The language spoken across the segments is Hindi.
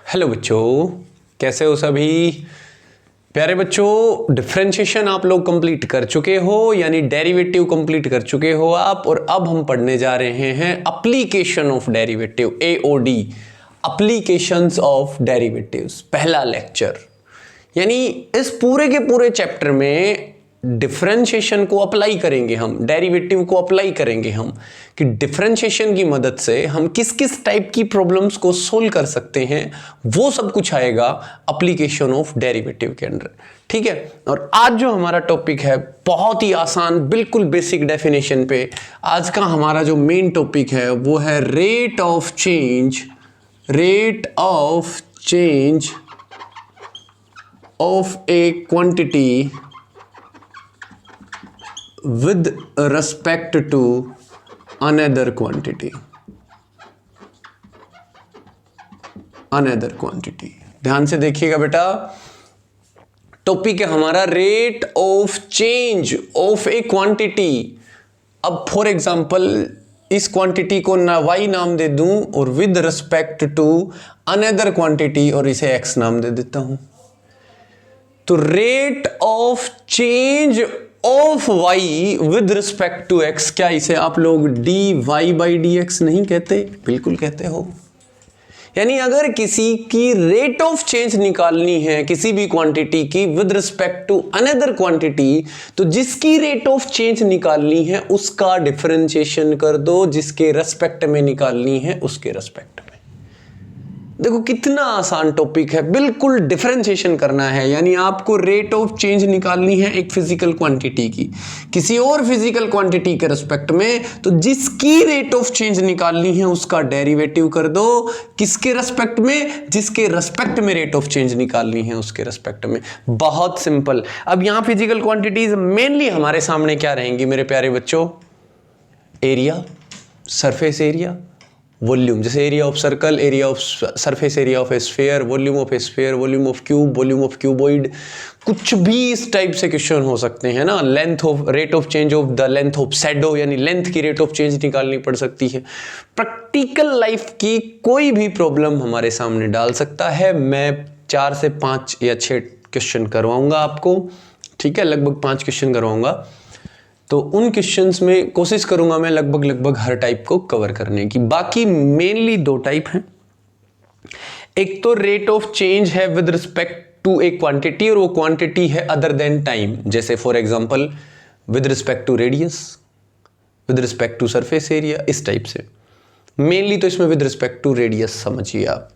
हेलो बच्चों, कैसे हो सभी प्यारे बच्चों। डिफरेंशिएशन आप लोग कंप्लीट कर चुके हो, यानी डेरिवेटिव कंप्लीट कर चुके हो आप। और अब हम पढ़ने जा रहे हैं application of derivative, AOD, applications of derivatives, पहला लेक्चर। यानी इस पूरे के पूरे चैप्टर में डिफरेंशिएशन को अप्लाई करेंगे हम, डेरिवेटिव को अप्लाई करेंगे हम, कि डिफरेंशिएशन की मदद से हम किस किस टाइप की प्रॉब्लम्स को सोल्व कर सकते हैं, वो सब कुछ आएगा एप्लीकेशन ऑफ डेरिवेटिव के अंदर। ठीक है। और आज जो हमारा टॉपिक है बहुत ही आसान, बिल्कुल बेसिक डेफिनेशन पे आज का हमारा जो मेन टॉपिक है वो है rate of change of a quantity with respect to another quantity। ध्यान से देखिएगा बेटा, टॉपिक है हमारा rate of change of a quantity. अब फॉर एग्जांपल इस क्वांटिटी को ना y नाम दे दूं और with respect to another quantity और इसे x नाम दे देता हूं, तो rate of change of y with respect to x, क्या इसे आप लोग dy/dx नहीं कहते? बिल्कुल कहते हो। यानी अगर किसी की रेट ऑफ चेंज निकालनी है किसी भी क्वांटिटी की with respect to another quantity, तो जिसकी रेट ऑफ चेंज निकालनी है उसका डिफरेंशिएशन कर दो, जिसके रेस्पेक्ट में निकालनी है उसके रेस्पेक्ट में। देखो कितना आसान टॉपिक है, बिल्कुल डिफरेंशिएशन करना है। यानी आपको रेट ऑफ चेंज निकालनी है एक फिजिकल क्वांटिटी की किसी और फिजिकल क्वांटिटी के रेस्पेक्ट में, तो जिसकी रेट ऑफ चेंज निकालनी है उसका डेरिवेटिव कर दो। किसके रेस्पेक्ट में? जिसके रेस्पेक्ट में रेट ऑफ चेंज निकालनी है उसके रेस्पेक्ट में। बहुत सिंपल। अब यहां फिजिकल क्वांटिटीज मेनली हमारे सामने क्या रहेंगी मेरे प्यारे बच्चों? Area, surface area, volume. जैसे area of circle, area of surface area of a sphere, volume of a sphere, volume of cube, volume of cuboid, कुछ भी इस टाइप से क्वेश्चन हो सकते हैं ना। Length of, rate of change of the length of shadow, यानी लेंथ की रेट ऑफ चेंज निकालनी पड़ सकती है। प्रैक्टिकल लाइफ की कोई भी प्रॉब्लम हमारे सामने डाल सकता है। मैं 4 से 5 या 6 क्वेश्चन करवाऊंगा आपको, ठीक है, लगभग 5 क्वेश्चन करवाऊंगा। तो उन क्वेश्चंस में कोशिश करूंगा मैं लगभग हर टाइप को कवर करने की। बाकी मेनली 2 टाइप हैं। एक तो रेट ऑफ चेंज है with respect to a quantity, और वो क्वांटिटी है अदर देन टाइम। जैसे for example with respect to radius, with respect to surface area, इस टाइप से। मेनली तो इसमें विद रिस्पेक्ट टू रेडियस समझिए आप।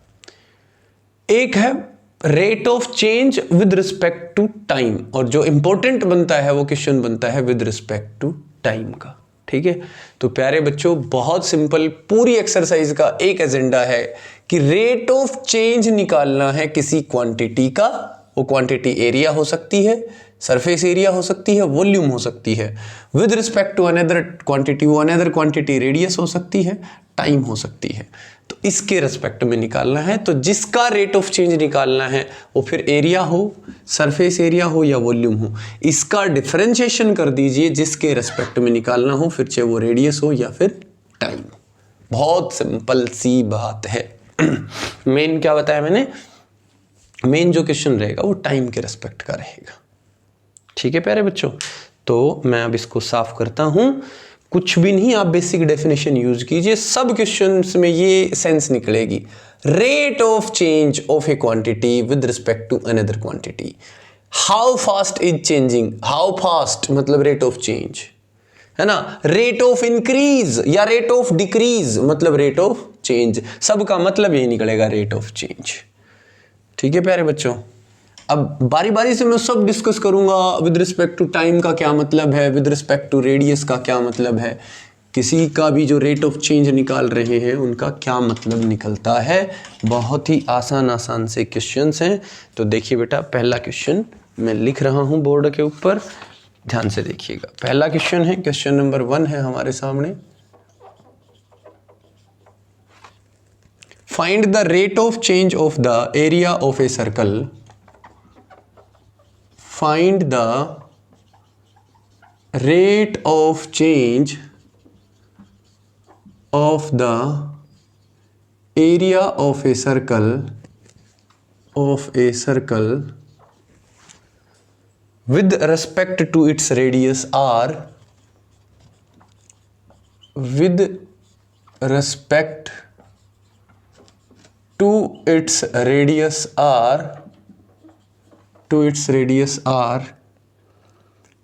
एक है rate of change with respect to time, और जो इंपॉर्टेंट बनता है वो क्वेश्चन बनता है विद रिस्पेक्ट टू टाइम का। ठीक है। तो प्यारे बच्चों बहुत सिंपल, पूरी एक्सरसाइज का एक एजेंडा है कि रेट ऑफ चेंज निकालना है किसी क्वांटिटी का। वो क्वांटिटी एरिया हो सकती है, सरफेस एरिया हो सकती है, वॉल्यूम हो सकती है। With respect to another quantity, वो अनदर क्वांटिटी रेडियस हो सकती है, टाइम हो सकती है। तो इसके रेस्पेक्ट में निकालना है। तो जिसका रेट ऑफ चेंज निकालना है वो फिर एरिया हो, सरफेस एरिया हो या वॉल्यूम हो, इसका डिफरेंशिएशन कर दीजिए जिसके रेस्पेक्ट में निकालना हो, फिर चाहे वो रेडियस हो या फिर टाइम। बहुत सिंपल सी बात है। मेन क्या बताया मैंने? मेन जो क्वेश्चन रहेगा वो टाइम के रेस्पेक्ट का रहेगा। ठीक है प्यारे बच्चों, तो मैं अब इसको साफ करता हूं। कुछ भी नहीं, आप बेसिक डेफिनेशन यूज कीजिए, सब क्वेश्चंस में ये सेंस निकलेगी। Rate of change of a quantity with respect to another quantity. How fast is changing, how fast मतलब रेट ऑफ चेंज, है ना। रेट ऑफ इंक्रीज या रेट ऑफ डिक्रीज मतलब रेट ऑफ चेंज। सबका मतलब यही निकलेगा, रेट ऑफ चेंज। ठीक है प्यारे बच्चों, अब बारी बारी से मैं सब डिस्कस करूंगा। विद रिस्पेक्ट टू टाइम का क्या मतलब है, विद रिस्पेक्ट टू रेडियस का क्या मतलब है, किसी का भी जो रेट ऑफ चेंज निकाल रहे हैं उनका क्या मतलब निकलता है। बहुत ही आसान से क्वेश्चंस हैं। तो देखिए बेटा, पहला क्वेश्चन मैं लिख रहा हूं बोर्ड के ऊपर, ध्यान से देखिएगा। पहला क्वेश्चन है, क्वेश्चन नंबर 1 है हमारे सामने। Find the rate of change of the area of a circle. Find the rate of change of the area of a circle of a circle with respect to its radius r, with respect to its radius r,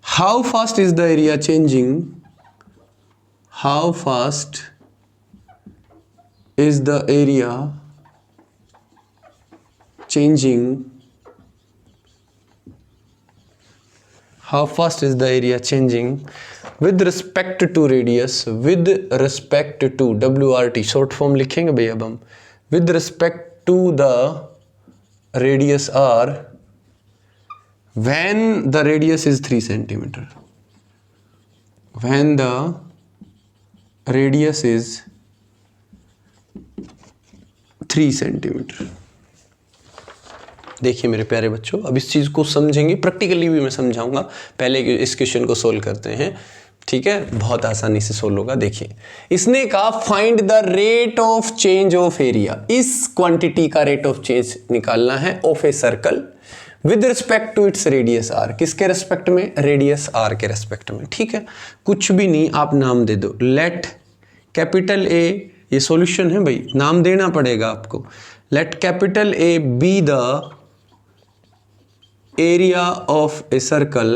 how fast is the area changing? How fast is the area changing? How fast is the area changing with respect to radius, with respect to WRT, short form लिखेंगे भैया अब हम, with respect to the radius r when the radius is 3 centimeter. When the radius is 3 centimeter. देखिए मेरे प्यारे बच्चों, अब इस चीज़ को समझेंगे, प्रैक्टिकली भी मैं समझाऊंगा। पहले इस क्वेश्चन को सोल्व करते हैं, ठीक है, बहुत आसानी से सोल्व होगा। देखिए इसने कहा find the rate of change of area, इस क्वांटिटी का रेट ऑफ चेंज निकालना है of a circle with respect to its radius r. किसके रेस्पेक्ट में? रेडियस आर के रेस्पेक्ट में, ठीक है। कुछ भी नहीं, आप नाम दे दो, लेट कैपिटल ए, ये सॉल्यूशन है भाई, नाम देना पड़ेगा आपको। Let capital A be the area of a circle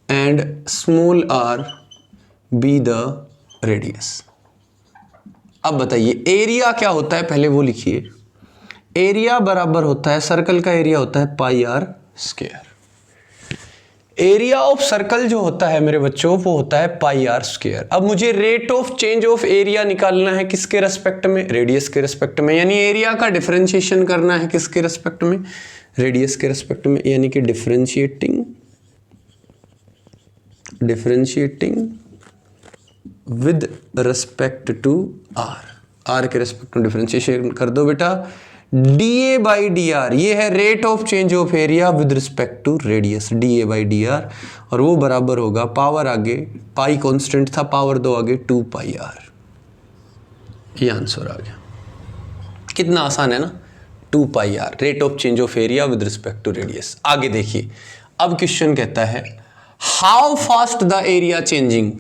and small r be the radius। अब बताइए एरिया क्या होता है, पहले वो लिखिए। एरिया बराबर होता है, सर्कल का एरिया होता है pi r square. Area of circle जो होता है मेरे बच्चों वो होता है पाई आर स्क्वायर। अब मुझे rate of change of area निकालना है किसके रेस्पेक्ट में? रेडियस के रेस्पेक्ट में, यानी एरिया का डिफरेंशिएशन करना है किसके रेस्पेक्ट में? रेडियस के रेस्पेक्ट में, यानी कि differentiating with respect to r. R के रेस्पेक्ट में डिफरेंशिएशन कर दो बेटा। dA बाई डी आर, ये है rate of change of area with respect to radius, dA by D r, और वो बराबर होगा पावर आगे पाई कांस्टेंट था, पावर दो आगे 2 पाई आर। ये आंसर आ गया। कितना आसान है ना, 2 pi r, rate of change of area with respect to radius. आगे देखिए, अब क्वेश्चन कहता है how fast the area changing.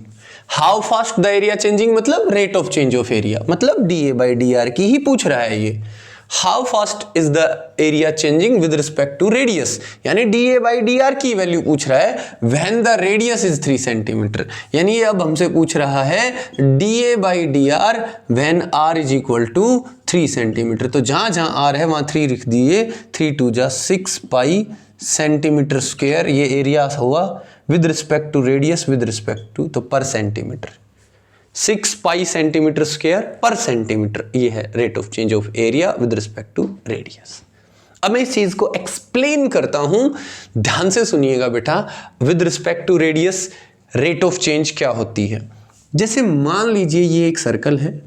How fast the area changing मतलब rate of change of area, मतलब dA बाई डी आर की ही पूछ रहा है ये। How fast is the area changing with respect to radius, यानी dA बाई डी आर की वैल्यू पूछ रहा है when the radius is 3 centimetre. यानी ये अब हमसे पूछ रहा है dA by D r when r is equal to 3 centimetre. तो जहां जहां r है वहां 3 लिख दिए, 3 2 जा 6 पाई सेंटीमीटर स्क्वायर। ये एरिया हुआ with respect to radius, with respect to, तो per centimetre, 6 pi centimetre square per centimetre. ये है rate of change of area with respect to radius. अब मैं इस चीज को एक्सप्लेन करता हूं, ध्यान से सुनिएगा बेटा। With respect to radius rate of change क्या होती है? जैसे मान लीजिए ये एक सर्कल है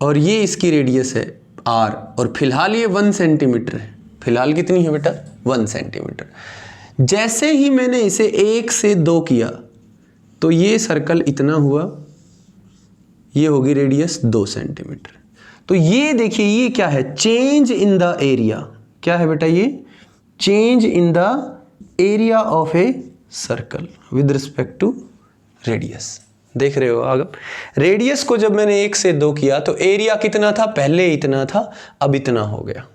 और ये इसकी रेडियस है r, और फिलहाल ये 1 सेंटीमीटर है। फिलहाल कितनी है बेटा? 1 सेंटीमीटर। जैसे ही मैंने इसे 1 से 2 किया तो ये सर्कल इतना हुआ, ये होगी रेडियस 2 सेंटीमीटर। तो ये देखिए ये क्या है? Change in the area. क्या है बेटा ये? Change in the area of a circle with respect to radius. देख रहे हो आगे, रेडियस को जब मैंने 1 से 2 किया तो एरिया कितना था? पहले इतना था, अब इतना हो गया।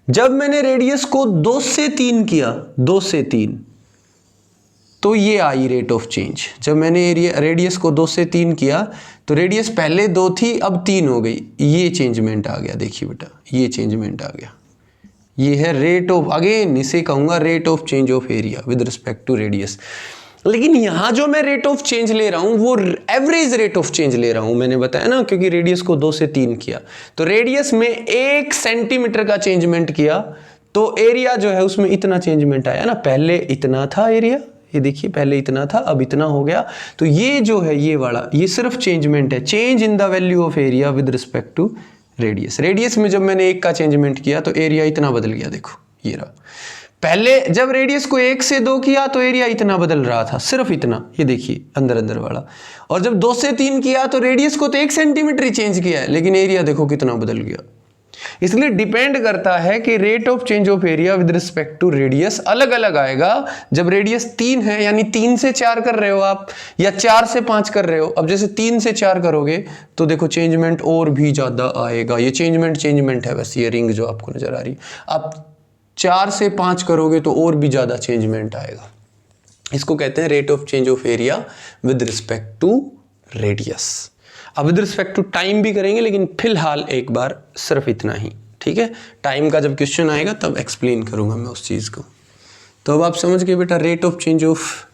जब मैंने रेडियस को 2 से 3 किया, 2 से 3, तो ये आई रेट ऑफ चेंज। जब मैंने रेडियस को 2 से 3 किया तो रेडियस पहले 2 थी, अब 3 हो गई। ये चेंजमेंट आ गया, देखिए बेटा ये चेंजमेंट आ गया। ये है रेट ऑफ, अगेन इसे कहूंगा rate of change of area with respect to radius. लेकिन यहां जो मैं रेट ऑफ चेंज ले रहा हूं वो एवरेज रेट ऑफ चेंज ले रहा हूं, मैंने बताया ना, क्योंकि रेडियस को 2 से 3 किया तो रेडियस में 1 सेंटीमीटर का चेंजमेंट किया तो एरिया जो है उसमें इतना चेंजमेंट आया ना। पहले इतना था एरिया, ये देखिए पहले इतना था, अब इतना हो गया। तो ये जो है ये वाला, ये सिर्फ चेंजमेंट है, change in the value of area with respect to radius. Radius में जब मैंने 1 का चेंजमेंट किया तो एरिया इतना बदल गया, देखो ये रहा। पहले जब रेडियस को 1 से 2 किया तो एरिया इतना बदल रहा था, सिर्फ इतना, ये देखिए अंदर अंदर वाला। और जब 2 से 3 किया तो रेडियस को तो 1 सेंटीमीटर ही चेंज किया है, लेकिन एरिया देखो कितना बदल गया। इसलिए डिपेंड करता है कि rate of change of area with respect to radius अलग अलग आएगा। जब रेडियस 3 है यानी 3 से 4 कर रहे हो आप, या 4 से 5 कर रहे हो। अब जैसे 3 से 4 करोगे तो देखो चेंजमेंट और भी ज्यादा आएगा। ये चेंजमेंट है बस, ये रिंग जो आपको नजर आ रही है। अब 4 से 5 करोगे तो और भी ज्यादा चेंजमेंट आएगा। इसको कहते हैं rate of change of area with respect to radius. अब विद रिस्पेक्ट टू टाइम भी करेंगे, लेकिन फिलहाल एक बार सिर्फ इतना ही, ठीक है। टाइम का जब क्वेश्चन आएगा तब एक्सप्लेन करूंगा मैं उस चीज़ को। तो अब आप समझ गए बेटा rate of change of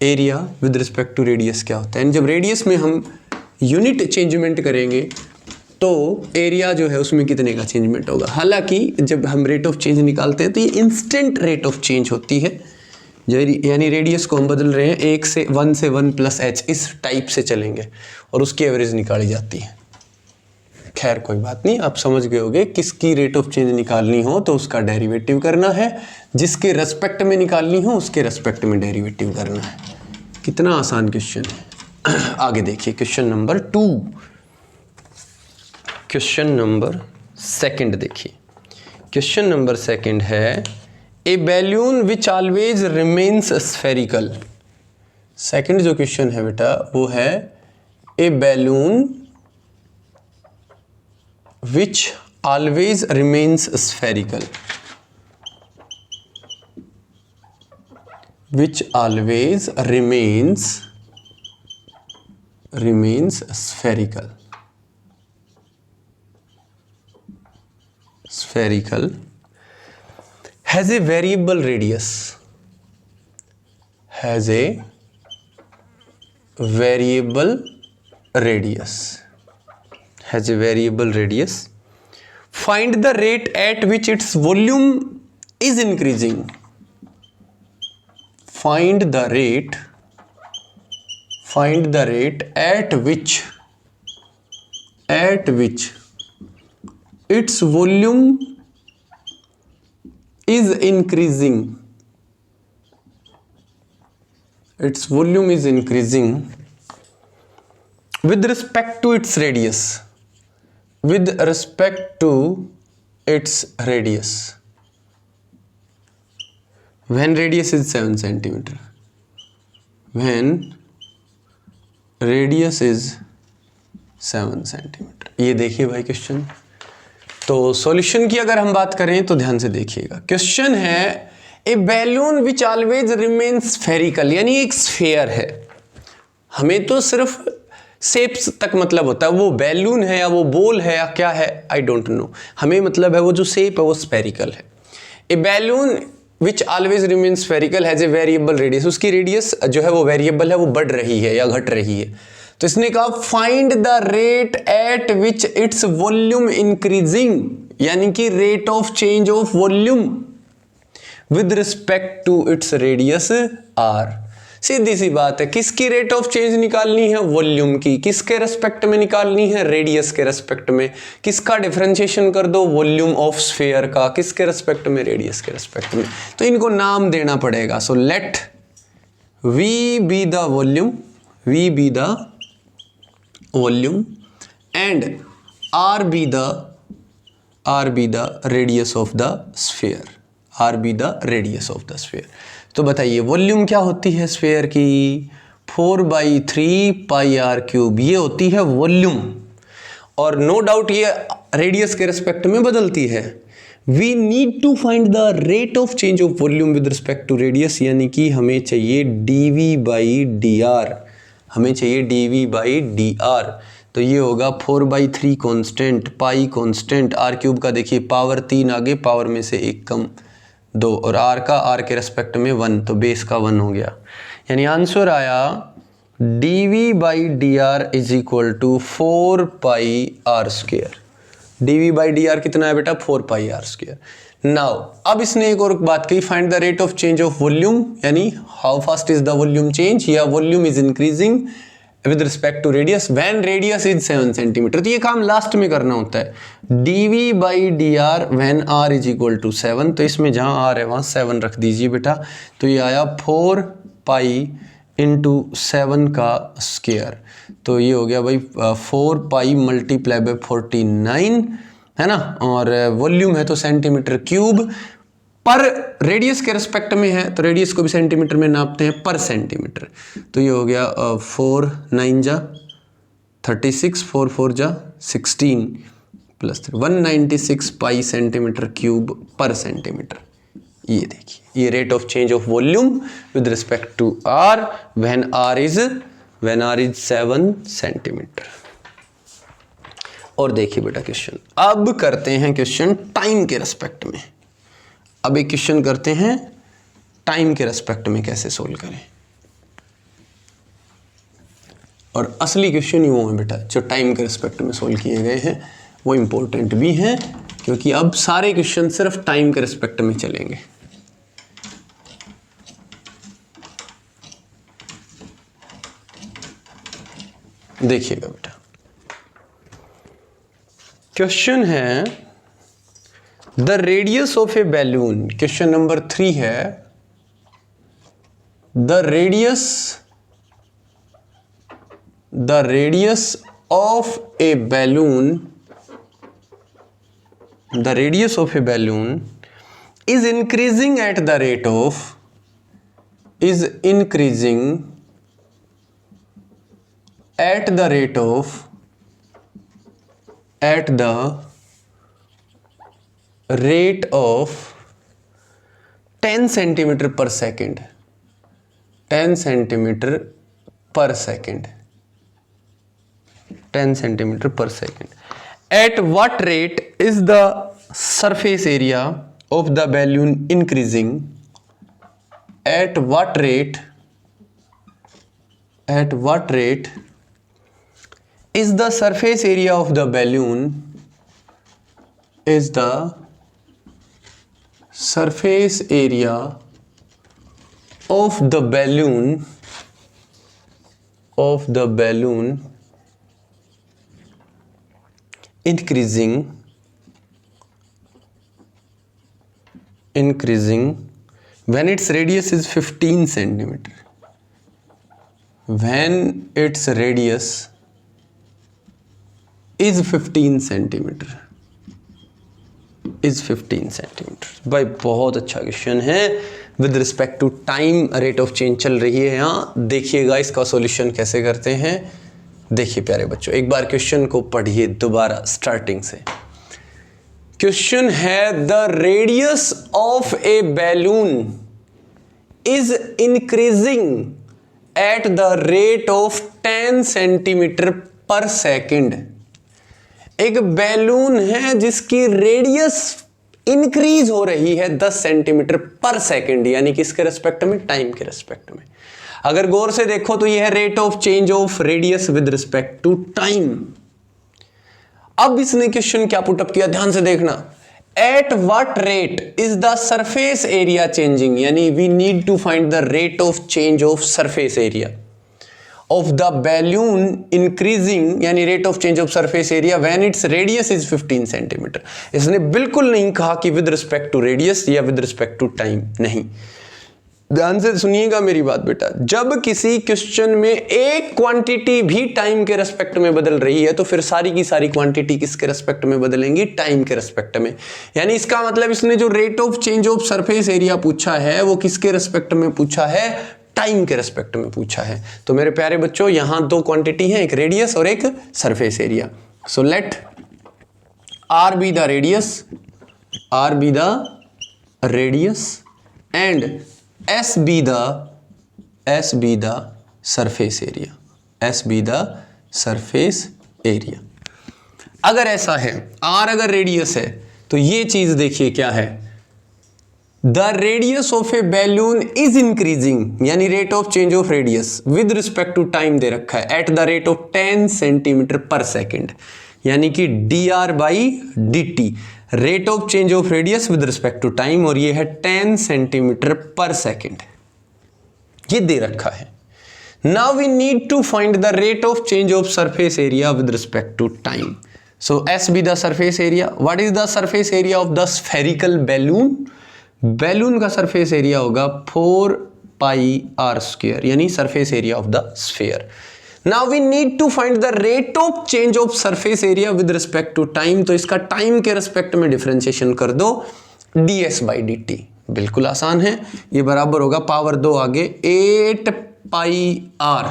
area with respect to radius क्या होता है। जब रेडियस में हम यूनिट चेंजमेंट करेंगे तो एरिया जो है उसमें कितने का चेंजमेंट होगा। हालांकि जब हम रेट ऑफ चेंज निकालते हैं तो ये इंस्टेंट रेट ऑफ चेंज होती है, यानी रेडियस को हम बदल रहे हैं 1 से 1 प्लस h, इस टाइप से चलेंगे और उसकी एवरेज निकाली जाती है। खैर कोई बात नहीं, आप समझ गए होंगे। किसकी रेट ऑफ चेंज निकालनी हो तो उसका डेरिवेटिव करना है, जिसके रेस्पेक्ट में निकालनी हो उसके रेस्पेक्ट में डेरिवेटिव करना है। कितना आसान क्वेश्चन है। आगे देखिए क्वेश्चन नंबर 2, क्वेश्चन नंबर 2 देखिए। क्वेश्चन नंबर 2 है a balloon which always remains spherical. Second जो क्वेश्चन है बेटा वो है a balloon which always remains spherical, which always remains spherical has a variable radius, has a variable radius, find the rate at which its volume is increasing, find the rate at which its volume is increasing, with respect to its radius, when radius is 7 centimeter, when radius is 7 centimeter। ये देखिए भाई क्वेश्चन। तो सॉल्यूशन की अगर हम बात करें तो ध्यान से देखिएगा। क्वेश्चन है a balloon which always remains spherical, यानी एक स्फीयर है। हमें तो सिर्फ शेप्स तक मतलब होता है, वो बैलून है या वो बॉल है या क्या है आई डोंट नो, हमें मतलब है वो जो शेप है वो स्फेरिकल है। A balloon which always remains spherical has a variable radius, उसकी रेडियस जो है वो वेरिएबल है, वो बढ़ रही है या घट रही है। तो इसने कहा find the rate at which its volume increasing, यानी कि rate of change of volume with respect to its radius R. सीधी सी बात है, किसकी रेट ऑफ चेंज निकालनी है, वॉल्यूम की। किसके रेस्पेक्ट में निकालनी है, रेडियस के रेस्पेक्ट में। किसका डिफरेंशिएशन कर दो, वॉल्यूम ऑफ स्फीयर का। किसके रेस्पेक्ट में, रेडियस के रेस्पेक्ट में। तो इनको नाम देना पड़ेगा। So let V be the volume, volume and r be the radius of the sphere, तो बताइए वॉल्यूम क्या होती है स्फीयर की, 4/3 πr³, ये होती है वॉल्यूम। और नो डाउट ये रेडियस के रेस्पेक्ट में बदलती है। We need to find the rate of change of volume with respect to radius, यानी कि हमें चाहिए dv/dr, तो ये होगा 4/3 कांस्टेंट, पाई कांस्टेंट, r³ का देखिए पावर 3 आगे, पावर में से 1 कम 2, और r के रेस्पेक्ट में 1, तो बेस का 1 हो गया। यानी आंसर आया dv/dr is equal to 4πr²। dv/dr कितना है बेटा, 4πr²। नाउ अब इसने एक और बात कही, find the rate of change of volume, यानी how fast is the volume change, या volume is increasing with respect to radius when radius is 7 centimetre. तो ये काम लास्ट में करना होता है। dv/dr when r is equal to 7, तो इसमें जहां r है वहां 7 रख दीजिए बेटा। तो ये आया 4π × 7 का स्क्वायर, तो ये हो गया भाई 4π × 49 है ना, और वॉल्यूम है तो सेंटीमीटर क्यूब। पर रेडियस के रिस्पेक्ट में है तो रेडियस को भी सेंटीमीटर में नापते हैं पर सेंटीमीटर। तो ये हो गया 4 9 जा 36, 4 4 जा 16 plus 196 pi centimetre cube per centimetre. ये देखिए, ये rate of change of volume with respect to r when r is 7 centimetre. और देखिए बेटा क्वेश्चन, अब करते हैं क्वेश्चन टाइम के रिस्पेक्ट में। अब एक क्वेश्चन करते हैं टाइम के रिस्पेक्ट में कैसे सोल्व करें। और असली क्वेश्चन ही वो है बेटा जो टाइम के रिस्पेक्ट में सोल्व किए गए हैं, वो इंपॉर्टेंट भी हैं क्योंकि अब सारे क्वेश्चन सिर्फ टाइम के रिस्पेक्ट में चलेंगे। देखिएगा बेटा, क्वेश्चन है the radius of a balloon. Question number 3 है the radius of a balloon is increasing at the rate of ten centimeter per second. 10 centimeter per second. 10 centimeter per second. At what rate is the surface area of the balloon increasing? At what rate is the surface area of the balloon increasing when its radius is 15 centimeter. When its radius is 15 centimeter. भाई बहुत अच्छा क्वेश्चन है। With respect to time rate of change चल रही है यहाँ। देखिएगा इसका सॉल्यूशन कैसे करते हैं। देखिए प्यारे बच्चों, एक बार क्वेश्चन को पढ़िए दोबारा स्टार्टिंग से। क्वेश्चन है the radius of a balloon is increasing at the rate of 10 centimetre per second. एक बैलून है जिसकी रेडियस इंक्रीज हो रही है 10 सेंटीमीटर पर सेकेंड, यानी किसके रेस्पेक्ट में? टाइम के रेस्पेक्ट में। अगर गौर से देखो तो यह है rate of change of radius with respect to time. अब इसने क्वेश्चन क्या पुटअप किया, ध्यान से देखना। At what rate is the surface area changing, यानी we need to find the rate of change of surface area of the balloon increasing, यानी rate of change of surface area when its radius is 15 centimetre. इसने बिल्कुल नहीं कहा कि विद रिस्पेक्ट टू रेडियस या विद रिस्पेक्ट टू टाइम, नहीं। ध्यान से सुनिएगा मेरी बात बेटा। जब किसी क्वेश्चन में एक क्वांटिटी भी टाइम के रेस्पेक्ट में बदल रही है तो फिर सारी की सारी क्वांटिटी किसके रेस्पेक्ट में बदलेंगी? टाइम के रेस्पेक्ट में। यानी इसका मतलब इसने जो rate of change of surface area पूछा है वो किसके रेस्पेक्ट में पूछा है? टाइम के रेस्पेक्ट में पूछा है। तो मेरे प्यारे बच्चों, यहां दो क्वांटिटी हैं, एक रेडियस और एक surface area. So let r be the radius and S be the surface area। अगर ऐसा है, R अगर रेडियस है तो ये चीज देखिए क्या है, the radius of a balloon is increasing, यानी rate of change of radius with respect to time दे रखा है at the rate of 10 centimetre per second, यानी कि dr/dt rate of change of radius with respect to time, और ये है 10 सेंटीमीटर पर सेकेंड, ये दे रखा है। Now we need to find the rate of change of surface area with respect to time. So S be the surface area. What is the surface area of the spherical balloon? Balloon का सरफेस एरिया होगा 4πr², यानी surface area of the sphere. Now we need to find the rate of change of surface area with respect to time. तो इसका टाइम के रिस्पेक्ट में डिफरेंशिएशन कर दो, ds बाई डी टी। बिल्कुल आसान है, ये बराबर होगा पावर 2 आगे 8 पाई आर,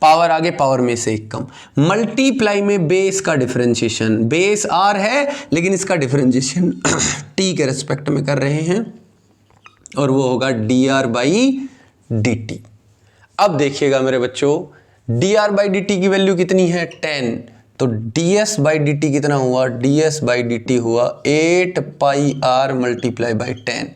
पावर आगे पावर में से एक कम, मल्टीप्लाई में बेस का डिफरेंशिएशन, बेस आर है लेकिन इसका डिफरेंशिएशन टी के रिस्पेक्ट में कर रहे हैं और वो होगा D r by d t. अब देखिएगा मेरे बच्चों, D r by d T की वैल्यू कितनी है 10, तो ds बाई डी टी कितना हुआ, ds बाई डी टी हुआ 8 pi r multiply by 10।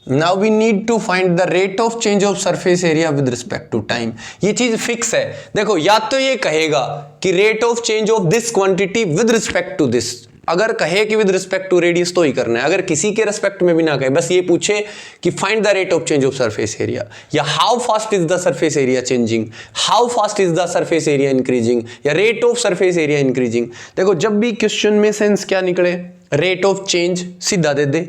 Now we need to find the rate of change of surface area with respect to time. ये चीज फिक्स है, देखो या तो ये कहेगा कि rate of change of this quantity with respect to this, अगर कहे कि विद रिस्पेक्ट टू रेडियस तो ही करना है, अगर किसी के रिस्पेक्ट में भी ना कहे, बस ये पूछे कि find the rate of change of surface area, या how fast is the surface area changing, how fast is the surface area increasing, या rate of surface area increasing. देखो जब भी क्वेश्चन में सेंस क्या निकले, रेट ऑफ चेंज सीधा दे दे,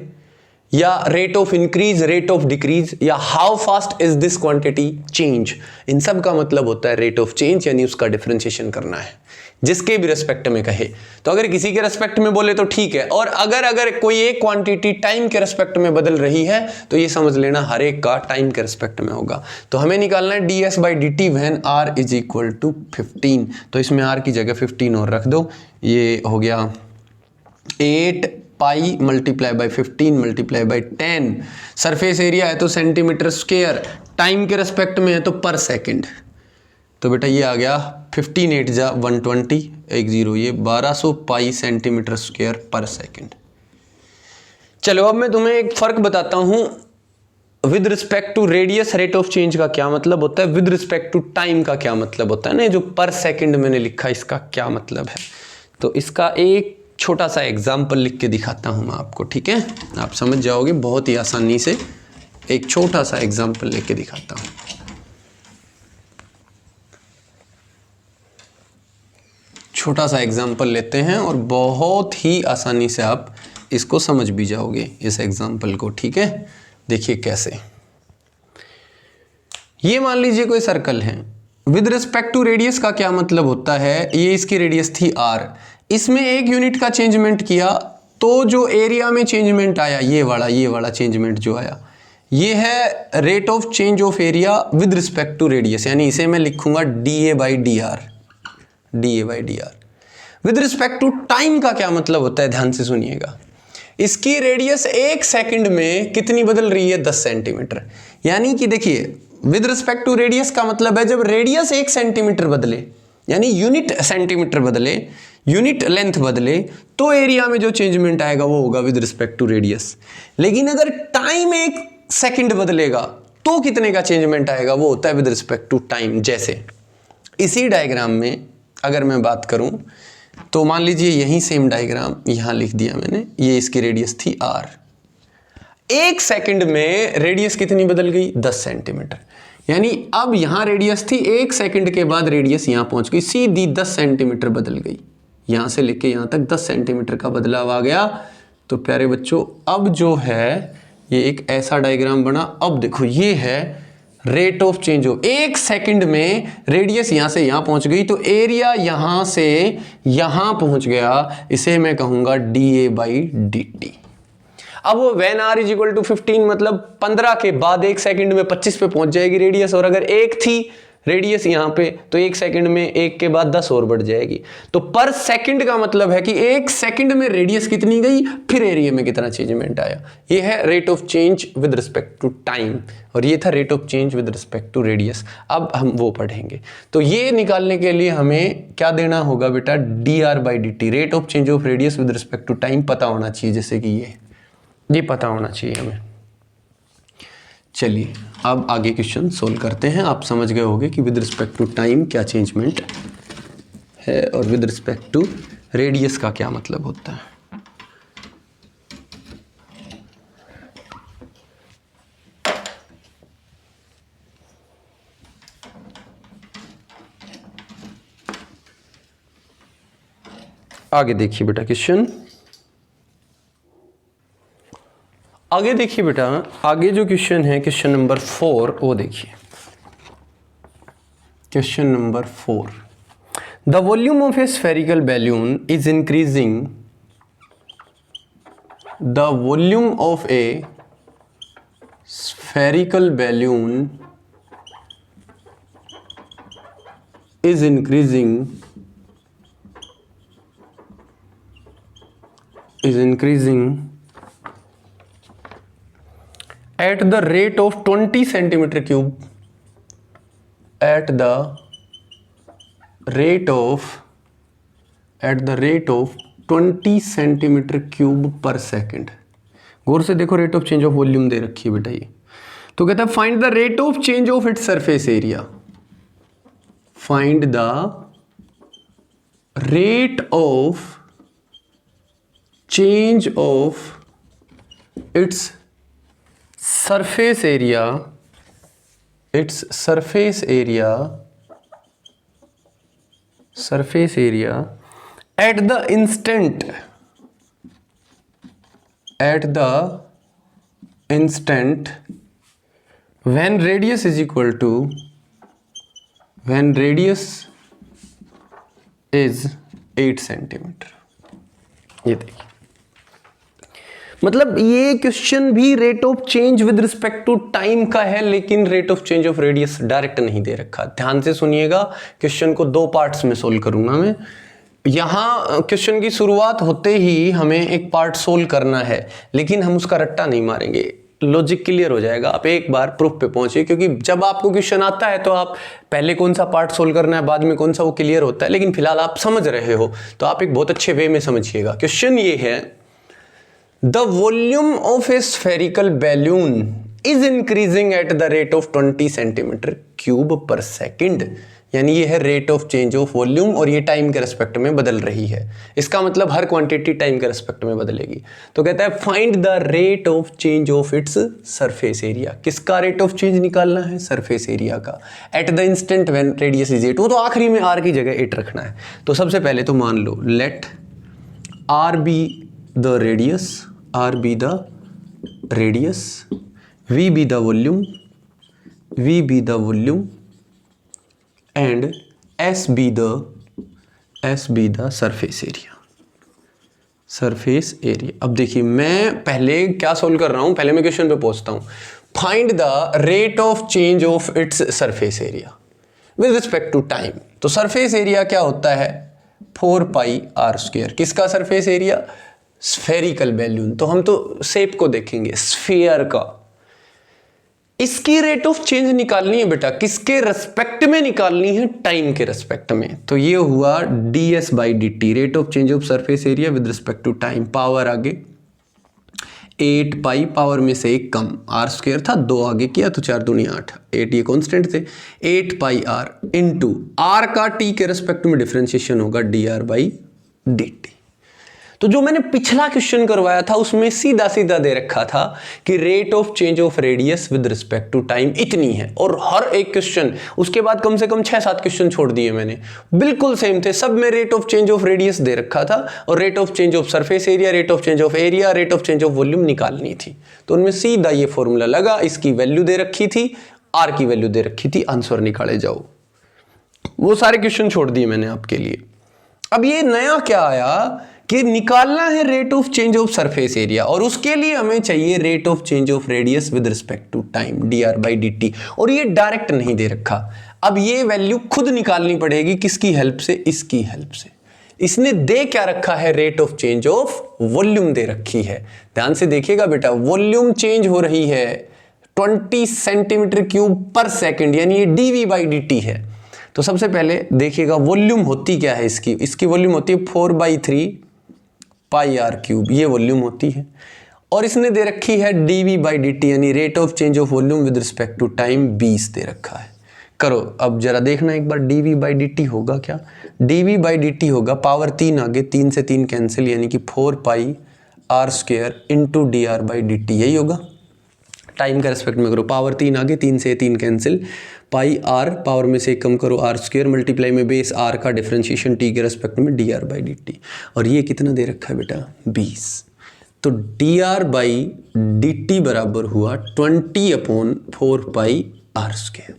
या rate of increase, rate of decrease, या how fast is this quantity change, इन सब का मतलब होता है रेट ऑफ चेंज, यानी उसका डिफरेंशिएशन करना है जिसके भी रेस्पेक्ट में कहे। तो अगर किसी के रेस्पेक्ट में बोले तो ठीक है, और अगर कोई एक क्वांटिटी टाइम के रेस्पेक्ट में बदल रही है तो ये समझ लेना हर एक का टाइम के रेस्पेक्ट में होगा। तो हमें निकालना है ds by d t when r is equal to 15। तो इसमें r की जगह 15 और रख दो, ये हो गया 8 पाई multiply by 15 multiply by 10। Surface area है तो सेंटीमीटर स्क्वायर, टाइम के रेस्पेक्ट में है तो पर सेकेंड। तो बेटा ये आ गया 15 8 जा 120, एक जीरो, ये 1200 pi centimetre square per second. चलो अब मैं तुम्हें एक फर्क बताता हूं, with respect to radius rate of change का क्या मतलब होता है, विद रिस्पेक्ट टू टाइम का क्या मतलब होता है ना, जो पर सेकेंड मैंने लिखा इसका क्या मतलब है। तो इसका एक छोटा सा एग्जाम्पल लिख के दिखाता हूं मैं आपको, ठीक है, आप समझ जाओगे बहुत ही आसानी से। एक छोटा सा एग्जाम्पल लेके दिखाता हूं। छोटा सा एग्जाम्पल लेते हैं और बहुत ही आसानी से आप इसको समझ भी जाओगे इस एग्जाम्पल को, ठीक है। देखिए कैसे, ये मान लीजिए कोई सर्कल है, विद रिस्पेक्ट टू रेडियस का क्या मतलब होता है, ये इसकी रेडियस थी r, इसमें एक यूनिट का चेंजमेंट किया तो जो एरिया में चेंजमेंट आया, ये वाला चेंजमेंट जो आया, ये है rate of change of area with respect to radius, यानी इसे मैं लिखूंगा dA by D r, dA by D r. With respect to time का क्या मतलब होता है, ध्यान से सुनिएगा, इसकी रेडियस एक सेकंड में कितनी बदल रही है, 10 सेंटीमीटर। यानी कि देखिए विद रिस्पेक्ट टू रेडियस का मतलब है जब रेडियस 1 सेंटीमीटर बदले, यानी यूनिट सेंटीमीटर बदले, यूनिट लेंथ बदले, तो एरिया में जो चेंजमेंट आएगा वो होगा विद रिस्पेक्ट टू रेडियस। लेकिन अगर टाइम 1 सेकंड बदलेगा तो कितने का चेंजमेंट आएगा, वो होता है विद रिस्पेक्ट टू टाइम। जैसे इसी डायग्राम में अगर मैं बात करूं तो मान लीजिए यही सेम डायग्राम यहां लिख दिया मैंने, ये इसकी रेडियस थी r, 1 सेकंड में रेडियस कितनी बदल गई, 10 सेंटीमीटर। यानी अब यहां रेडियस थी, 1 सेकंड के बाद रेडियस यहां पहुंच गई, सीधी 10 सेंटीमीटर बदल गई, यहां से लेके यहां तक 10 सेंटीमीटर का बदलाव आ गया। तो प्यारे बच्चों अब जो है ये एक ऐसा डायग्राम बना। अब देखो ये है rate of change of, 1 second में रेडियस यहां से यहां पहुंच गई तो एरिया यहां से यहां पहुंच गया, इसे मैं कहूंगा dA बाई डी टी। अब वो when r is equal to 15 मतलब 15 के बाद 1 सेकंड में 25 पे पहुंच जाएगी रेडियस, और अगर 1 थी रेडियस यहां पे तो 1 सेकंड में 1 के बाद 10 और बढ़ जाएगी। तो पर सेकंड का मतलब है कि 1 सेकंड में रेडियस कितनी गई, फिर एरिया में कितना चेंजमेंट आया। ये है rate of change with respect to time, और ये था rate of change with respect to radius. अब हम वो पढ़ेंगे। तो ये निकालने के लिए हमें क्या देना होगा बेटा, d r by d t, rate of change of radius with respect to time पता होना चाहिए, जैसे कि ये पता होना चाहिए हमें। चलिए अब आगे क्वेश्चन सोल्व करते हैं। आप समझ गए होंगे कि विद रिस्पेक्ट टू टाइम क्या चेंजमेंट है और विद रिस्पेक्ट टू रेडियस का क्या मतलब होता है। आगे देखिए बेटा क्वेश्चन, आगे देखिए बेटा, आगे जो क्वेश्चन है क्वेश्चन नंबर 4, वो देखिए question number 4, the volume of A spherical balloon is increasing, the volume of A spherical balloon is increasing at the rate of 20 centimeter cube, at the rate of 20 centimeter cube per second। गौर से देखो, rate of change of volume दे रखी है बेटा ये। तो कहता है find the rate of change of its surface area, find the rate of change of its surface area, at the instant when radius is equal to, when radius is 8 centimetre. ये देखिए, मतलब ये क्वेश्चन भी rate of change with respect to time का है, लेकिन rate of change of radius direct नहीं दे रखा। ध्यान से सुनिएगा, क्वेश्चन को 2 पार्ट्स में सोल्व करूंगा मैं। यहाँ क्वेश्चन की शुरुआत होते ही हमें एक पार्ट सोल्व करना है, लेकिन हम उसका रट्टा नहीं मारेंगे, लॉजिक क्लियर हो जाएगा। आप एक बार प्रूफ पे पहुंचे, क्योंकि जब आपको क्वेश्चन आता है तो आप पहले कौन सा पार्ट सोल्व करना है, बाद में कौन सा, वो क्लियर होता है। लेकिन फिलहाल आप समझ रहे हो तो आप एक बहुत अच्छे वे में समझिएगा। क्वेश्चन ये है, the volume of A spherical balloon is increasing at the rate of 20 centimetre cube पर सेकेंड, यानी ये है rate of change of volume, और ये टाइम के रेस्पेक्ट में बदल रही है। इसका मतलब हर क्वांटिटी टाइम के रेस्पेक्ट में बदलेगी। तो कहता है find the rate of change of its surface area. किसका रेट ऑफ चेंज निकालना है? सरफेस एरिया का। Eight the instant when radius is 8, वो तो आखिरी में आर की जगह 8 रखना है। तो सबसे पहले तो मान लो, let r be the radius, r be the radius, v be the volume, v be the volume, and S be the surface area। अब देखिए, मैं पहले क्या सोल्व कर रहा हूं, पहले मैं क्वेश्चन पे पहुंचता हूं। Find the rate of change of its surface area with respect to time. तो सरफेस एरिया क्या होता है? 4 पाई आर स्क्वायर। किसका सरफेस एरिया? Spherical balloon. तो हम तो शेप को देखेंगे, स्फीयर का। इसकी रेट ऑफ चेंज निकालनी है बेटा, किसके रेस्पेक्ट में निकालनी है? टाइम के रेस्पेक्ट में। तो ये हुआ ds by d t, rate of change of surface area with respect to time. Power आगे 8 पाई, पावर में से 1 कम, आर स्क्वायर था, 2 आगे किया तो 4 दूनी 8, 8 ये कॉन्स्टेंट थे। 8 पाई आर इंटू आर का टी के रेस्पेक्ट में डिफरेंशिएशन होगा dr बाई डी टी। तो जो मैंने पिछला क्वेश्चन करवाया था उसमें सीधा सीधा दे रखा था कि rate of change of radius with respect to time इतनी है, और हर एक क्वेश्चन उसके बाद कम से कम 6-7 क्वेश्चन छोड़ दिए मैंने, बिल्कुल सेम थे। सब में rate of change of radius दे रखा था, और rate of change of surface area, rate of change of area, rate of change of volume निकालनी थी। तो उनमें सीधा ये फॉर्मूला लगा, इसकी वैल्यू दे रखी थी, आर की वैल्यू दे रखी थी, आंसर निकाले जाओ। वो सारे क्वेश्चन छोड़ दिए मैंने आपके लिए। अब ये नया क्या आया कि निकालना है rate of change of surface area, और उसके लिए हमें चाहिए rate of change of radius with respect to time, dr by d t, और ये डायरेक्ट नहीं दे रखा। अब ये वैल्यू खुद निकालनी पड़ेगी, किसकी हेल्प से? इसकी हेल्प से। इसने दे क्या रखा है? Rate of change of volume दे रखी है। ध्यान से देखिएगा बेटा, वॉल्यूम चेंज हो रही है 20 सेंटीमीटर क्यूब पर सेकेंड, यानी ये dv बाई डी टी है। तो सबसे पहले देखिएगा वॉल्यूम होती क्या है इसकी वॉल्यूम होती है 4/3 पाई आर क्यूब, ये वॉल्यूम होती है। और इसने दे रखी है dv बाई डी टी, यानी rate of change of volume with respect to time 20 दे रखा है। करो अब जरा देखना एक बार, dv बाई डी टी होगा क्या? dv बाई डी टी होगा, पावर 3 आगे, 3 से 3 कैंसिल, यानी कि 4 pi r square into dr by d t, यही होगा। टाइम का रेस्पेक्ट में करो, पावर 3 आगे, 3 से 3 कैंसिल, पाई आर पावर में से कम करो, आर स्क्वायर मल्टीप्लाई में बेस आर का डिफरेंशिएशन टी के रेस्पेक्ट में dr बाई डी टी। और ये कितना दे रखा है बेटा? 20। तो dr बाई डी टी बराबर हुआ 20/4 पाई आर स्क्वायर।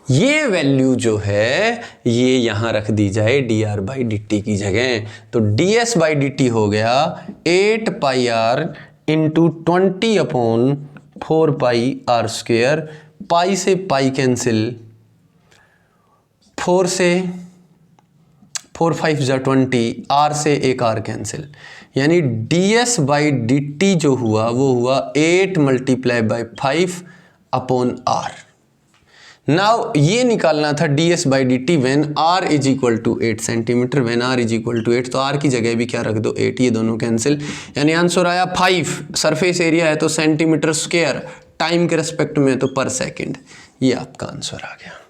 ये वैल्यू जो है ये यहां रख दी जाए dr बाई dt की जगह, तो ds बाई dt हो गया 8 पाई r इंटू 20 अपॉन 4 पाई r स्क्वेयर। पाई से पाई कैंसिल, 4 से 4 5 जा 20, r से एक r कैंसिल, यानी ds बाई dt जो हुआ वो हुआ 8 multiply by 5 upon r। Now ये निकालना था ds by dt when r is equal to 8 centimetre, when r is equal to 8, तो r की जगह भी क्या रख दो 8, ये दोनों कैंसिल, यानी आंसर आया 5। सरफेस एरिया है तो सेंटीमीटर स्क्वायर, टाइम के रेस्पेक्ट में तो पर सेकंड, ये आपका आंसर आ गया।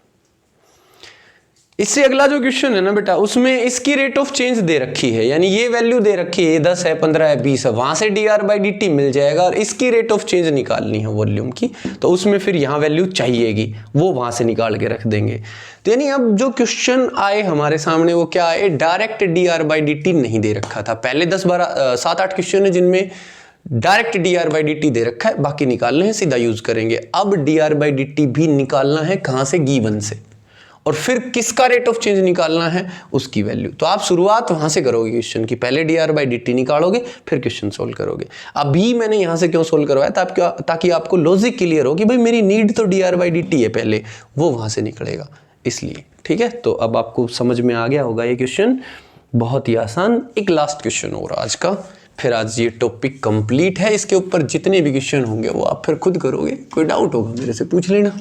इससे अगला जो क्वेश्चन है ना बेटा, उसमें इसकी रेट ऑफ चेंज दे रखी है, यानी ये वैल्यू दे रखी है 10 है 15 है 20 है, वहां से dr बाई dt मिल जाएगा और इसकी रेट ऑफ चेंज निकालनी है वॉल्यूम की, तो उसमें फिर यहाँ वैल्यू चाहिएगी, वो वहां से निकाल के रख देंगे। तो यानी अब जो क्वेश्चन आए हमारे सामने वो क्या आए, डायरेक्ट dr बाई dt नहीं दे रखा था। पहले 7-8 क्वेश्चन है जिनमें डायरेक्ट dr बाई dt दे रखा है, बाकी निकालने हैं सीधा यूज करेंगे। अब dr बाई dt भी निकालना है कहां से, गिवन से, और फिर किसका रेट ऑफ चेंज निकालना है, उसकी वैल्यू। तो आप शुरुआत वहां से करोगे क्वेश्चन की, पहले dr बाई dt निकालोगे फिर क्वेश्चन सोल्व करोगे। अभी मैंने यहां से क्यों सोल्व करवाया था, ताकि आपको लॉजिक क्लियर हो कि भाई मेरी नीड तो dr बाई dt है, पहले वो वहां से निकलेगा, इसलिए। ठीक है, तो अब आपको समझ में आ गया होगा ये क्वेश्चन, बहुत ही आसान। एक लास्ट क्वेश्चन और आज का, फिर आज ये टॉपिक कंप्लीट है। इसके ऊपर जितने भी क्वेश्चन होंगे वो आप फिर खुद करोगे, कोई डाउट होगा मेरे से पूछ लेना।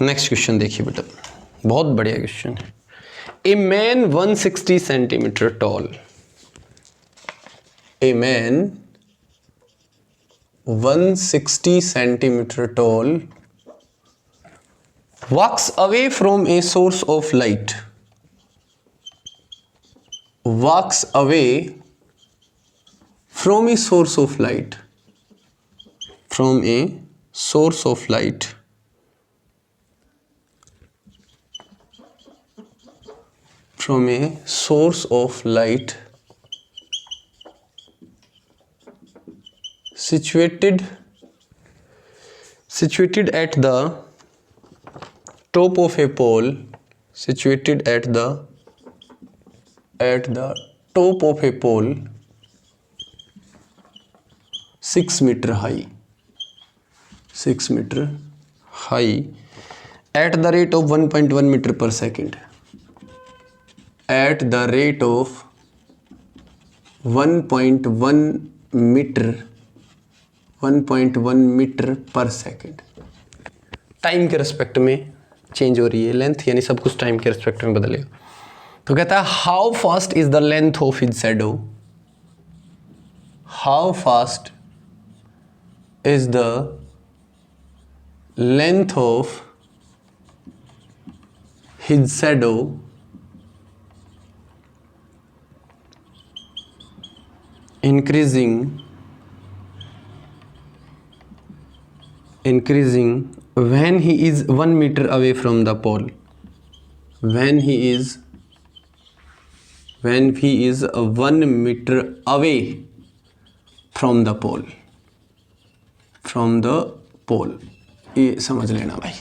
नेक्स्ट क्वेश्चन देखिए बेटा, बहुत बढ़िया क्वेश्चन है। A man 160 centimetre tall, a man 160 centimetre tall walks away from a source of light, walks away from a source of light, from a source of light, from a source of light situated at the top of a pole, situated at the top of a pole 6 meter high, 6 meter high at the rate of 1.1 meter per second, at the rate of 1.1 metre per second. Time के रेस्पेक्ट में चेंज हो रही है लेंथ, यानी सब कुछ टाइम के रेस्पेक्ट में बदलेगा। तो कहता है how fast is the length of his shadow, how fast is the length of his shadow increasing when he is 1 meter away from the pole, when he is 1 meter away from the pole, ये समझ लेना भाई,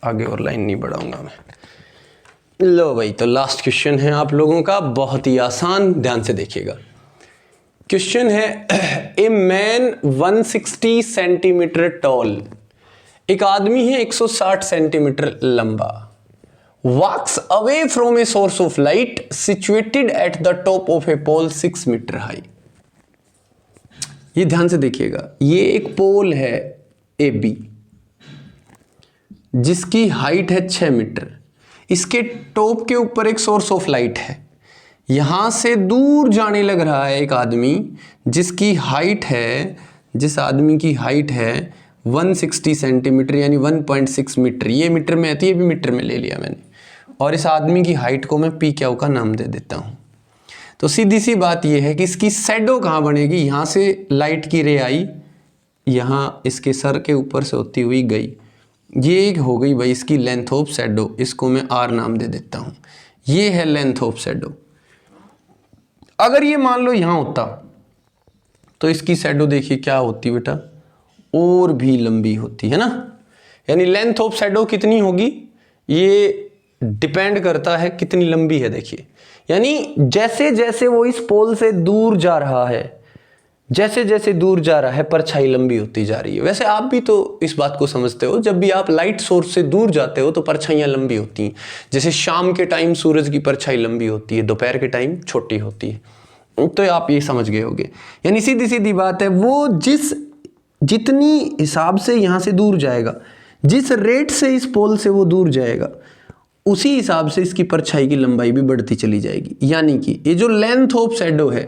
आगे और लाइन नहीं बढ़ाऊंगा मैं। लो भाई, तो लास्ट क्वेश्चन है आप लोगों का, बहुत ही आसान, ध्यान से देखिएगा। क्वेश्चन है ए मैन 160 सेंटीमीटर टॉल, एक आदमी है 160 सेंटीमीटर लंबा, walks away from a source of light situated at the top of a pole 6 metre high. ये ध्यान से देखिएगा, ये एक पोल है ए बी जिसकी हाइट है 6 मीटर, इसके टॉप के ऊपर एक सोर्स ऑफ लाइट है, यहां से दूर जाने लग रहा है एक आदमी जिसकी हाइट है, जिस आदमी की हाइट है 160 सेंटीमीटर यानी 1.6 मीटर, ये मीटर में आती है, भी मीटर में ले लिया मैंने, और इस आदमी की हाइट को मैं पी क्यू का नाम दे देता हूं। तो सीधी सी बात यह है कि इसकी शैडो कहां बनेगी, यहां से लाइट की रे आई, यहां इसके सर के ऊपर से होती हुई गई, ये एक हो गई भाई इसकी लेंथ ऑफ शैडो, इसको मैं आर नाम दे देता हूं। ये है लेंथ ऑफ शैडो। अगर ये मान लो यहां होता तो इसकी शैडो देखिए क्या होती बेटा, और भी लंबी होती है ना। यानी लेंथ ऑफ शैडो कितनी होगी ये डिपेंड करता है कितनी लंबी है। देखिए यानी जैसे जैसे वो इस पोल से दूर जा रहा है, जैसे जैसे दूर जा रहा है परछाई लंबी होती जा रही है। वैसे आप भी तो इस बात को समझते हो, जब भी आप लाइट सोर्स से दूर जाते हो तो परछाइयां लंबी होती हैं। जैसे शाम के टाइम सूरज की परछाई लंबी होती है, दोपहर के टाइम छोटी होती है। तो आप ये समझ गए होंगे। यानी सीधी सीधी बात है, वो जितनी हिसाब से यहां से दूर जाएगा, जिस रेट से इस पोल से वो दूर जाएगा, उसी हिसाब से इसकी परछाई की लंबाई भी बढ़ती चली जाएगी। यानी कि ये जो लेंथ ऑफ शैडो है,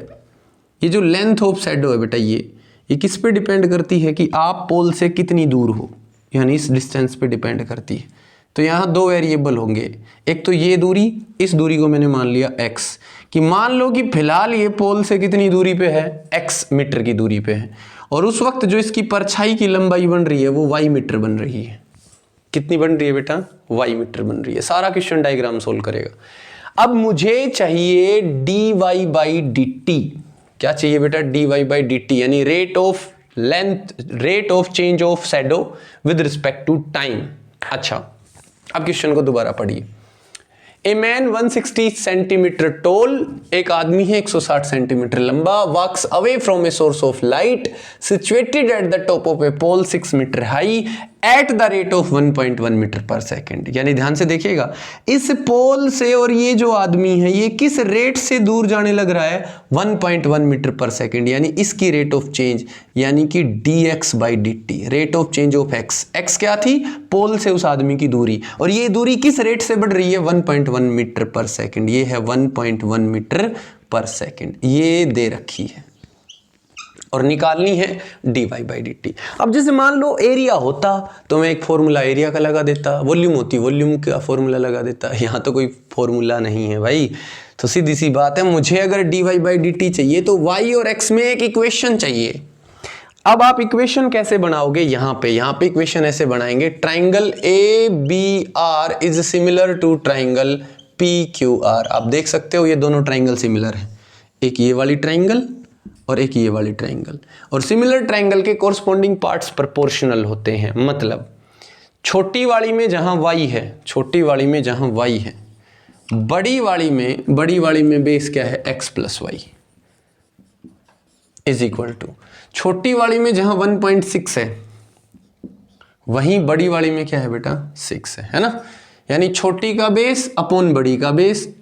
ये जो लेंथ ऑफ शैडो है बेटा, ये किस पे डिपेंड करती है कि आप पोल से कितनी दूर हो, यानी इस डिस्टेंस पे डिपेंड करती है। तो यहाँ दो वेरिएबल होंगे, एक तो ये दूरी, इस दूरी को मैंने मान लिया x, कि मान लो कि फिलहाल ये पोल से कितनी दूरी पे है, x मीटर की दूरी पे है, और उस वक्त जो इसकी परछाई की लंबाई बन रही है वो y मीटर बन रही है। कितनी बन रही है बेटा, y मीटर बन रही है। सारा क्वेश्चन डायग्राम सोल्व करेगा। अब मुझे चाहिए dy बाई dt। क्या चाहिए बेटा, dy बाई dt, यानी rate of length, rate of change of shadow with respect to time. अच्छा अब क्वेश्चन को दोबारा पढ़िए। ए मैन 160 सेंटीमीटर टोल, एक आदमी है 160 सेंटीमीटर लंबा, walks away from a source of light situated at the top of a pole 6 metre high at the rate of 1.1 metre per second. यानी ध्यान से देखिएगा, इस पोल से और ये जो आदमी है ये किस रेट से दूर जाने लग रहा है, 1.1 मीटर पर सेकेंड, यानी इसकी रेट ऑफ चेंज, यानी कि dx by dt, rate of change of x। x क्या थी, पोल से उस आदमी की दूरी, और ये दूरी किस रेट से बढ़ रही है, 1.1 मीटर पर सेकेंड। ये है 1.1 मीटर पर सेकेंड, ये दे रखी है और निकालनी है dy बाई dt। अब जैसे मान लो एरिया होता तो मैं एक फॉर्मूला एरिया का लगा देता, वॉल्यूम होती वॉल्यूम का फॉर्मूला लगा देता। यहाँ तो कोई फॉर्मूला नहीं है भाई, तो सीधी सी बात है, मुझे अगर dy बाई dt चाहिए तो y और x में एक इक्वेशन चाहिए। अब आप इक्वेशन कैसे बनाओगे, यहाँ पे इक्वेशन ऐसे बनाएंगे, triangle ABR is similar to triangle PQR। आप देख सकते हो ये दोनों ट्राइंगल सिमिलर हैं, एक ये वाली ट्राइंगल और एक ये वाली ट्राइंगल, और सिमिलर ट्राइंगल के कोरस्पॉन्डिंग पार्ट्स प्रोपोर्शनल होते हैं। मतलब छोटी वाली में जहां y है, छोटी वाली में जहां y है, बड़ी वाली में बेस क्या है, x plus y is equal to, छोटी वाली में जहां 1.6 है वहीं बड़ी वाली में क्या है बेटा, 6 है ना। यानी छोटी का बेस अपॉन बड़ी का बेस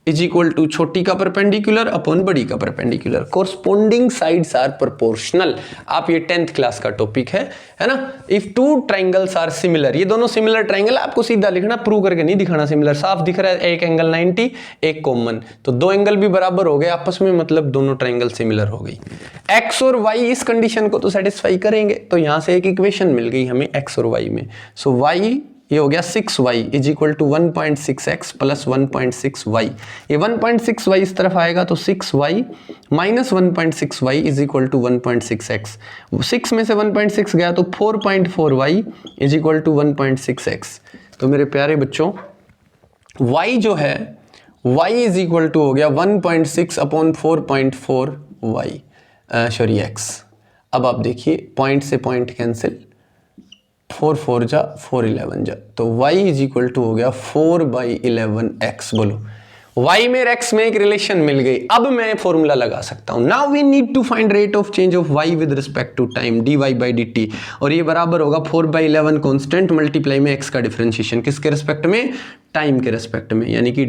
इज इक्वल टू छोटी का परपेंडिकुलर अपॉन बड़ी का perpendicular. Corresponding sides are proportional. आप ये 10th क्लास का टॉपिक है ना। If two triangles are similar, ये दोनों सिमिलर ट्राइंगल, आपको सीधा लिखना, प्रूव करके नहीं दिखाना। सिमिलर साफ दिख रहा है, एक एंगल 90 एक कॉमन, तो दो एंगल भी बराबर हो गए आपस में, मतलब दोनों ट्राइंगल सिमिलर हो गई। एक्स और वाई इस कंडीशन को तो सेटिस्फाई करेंगे, तो यहां से एक इक्वेशन मिल गई हमें एक्स और वाई में। सो वाई ये हो गया 6y is equal to 1.6x plus 1.6y। ये 1.6y इस तरफ आएगा तो 6y minus 1.6y is equal to 1.6x। 6 में से 1.6 गया तो 4.4y is equal to 1.6x। तो मेरे प्यारे बच्चों y जो है y इज इक्वल टू हो गया 1.6 अपॉन 4.4y सॉरी x। अब आप देखिए पॉइंट से पॉइंट कैंसिल, 4 4 जा 4 11 जा, तो y इज इक्वल टू हो गया 4/11x। बोलो y में x में एक रिलेशन मिल गई। अब मैं फॉर्मूला लगा सकता हूं। Now we need to find rate of change of y with respect to time, dy by dt, और ये बराबर होगा 4/11 कांस्टेंट मल्टीप्लाई में x का डिफरेंशिएशन किसके रिस्पेक्ट में, टाइम के रिस्पेक्ट में, यानी कि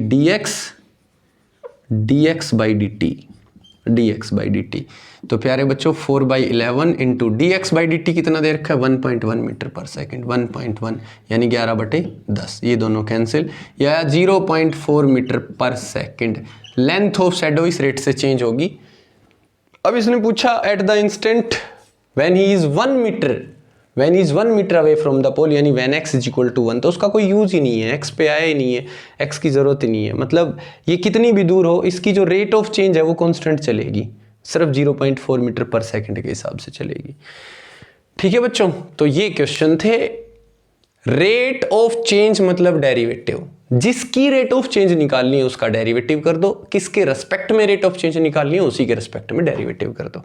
dx बाई dt। तो प्यारे बच्चों 4/11 इंटू dx बाई dt कितना दे रखा है, 1.1 मीटर पर सेकेंड, 1.1 यानी 11/10, ये दोनों कैंसिल, या 0.4 metre per second. Length of shadow इस रेट से चेंज होगी। अब इसने पूछा at the instant when he is 1 metre away from the pole, यानी when x is equal to 1, तो उसका कोई यूज ही नहीं है, x पे आया ही नहीं है, x की जरूरत ही नहीं है। मतलब ये कितनी भी दूर हो, इसकी जो रेट ऑफ चेंज है वो कांस्टेंट चलेगी, सिर्फ 0.4 मीटर पर सेकंड के हिसाब से चलेगी। ठीक है बच्चों, तो ये क्वेश्चन थे रेट ऑफ चेंज मतलब डेरिवेटिव, जिसकी रेट ऑफ चेंज निकालनी है उसका डेरिवेटिव कर दो, किसके रेस्पेक्ट में रेट ऑफ चेंज निकालनी है उसी के रेस्पेक्ट में डेरिवेटिव कर दो।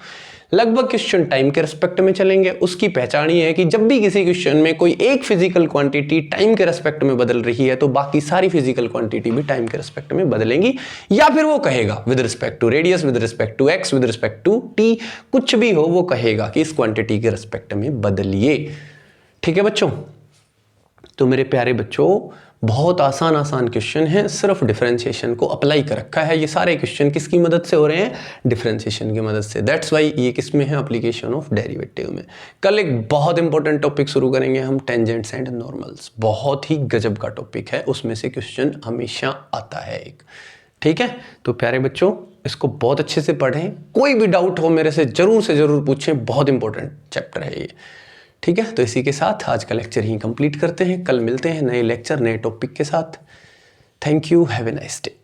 लगभग क्वेश्चन टाइम के रेस्पेक्ट में चलेंगे। उसकी पहचान ये है कि जब भी किसी क्वेश्चन में कोई एक फिजिकल क्वांटिटी टाइम के रेस्पेक्ट में बदल रही है तो बाकी सारी फिजिकल क्वांटिटी भी टाइम के रेस्पेक्ट में बदलेंगी, या फिर वो कहेगा with respect to radius, with respect to x, with respect to t, कुछ भी हो वो कहेगा कि इस क्वांटिटी के रेस्पेक्ट में बदलिए। ठीक है बच्चों, तो मेरे प्यारे बच्चों बहुत आसान क्वेश्चन है, सिर्फ डिफरेंशिएशन को अप्लाई कर रखा है। ये सारे क्वेश्चन किसकी मदद से हो रहे हैं? डिफरेंशिएशन की मदद से। दैट्स वाई ये किस में है? एप्लीकेशन ऑफ डेरिवेटिव में। कल एक बहुत इंपॉर्टेंट टॉपिक शुरू करेंगे हम, टेंजेंट्स एंड नॉर्मल्स। बहुत ही गजब का टॉपिक है, उसमें से क्वेश्चन हमेशा आता है एक। ठीक है, तो प्यारे बच्चों इसको बहुत अच्छे से पढ़ें, कोई भी डाउट हो मेरे से जरूर पूछें, बहुत इंपॉर्टेंट चैप्टर है ये। ठीक है, तो इसी के साथ आज का लेक्चर ही कंप्लीट करते हैं। कल मिलते हैं नए लेक्चर नए टॉपिक के साथ। Thank you, have a nice day.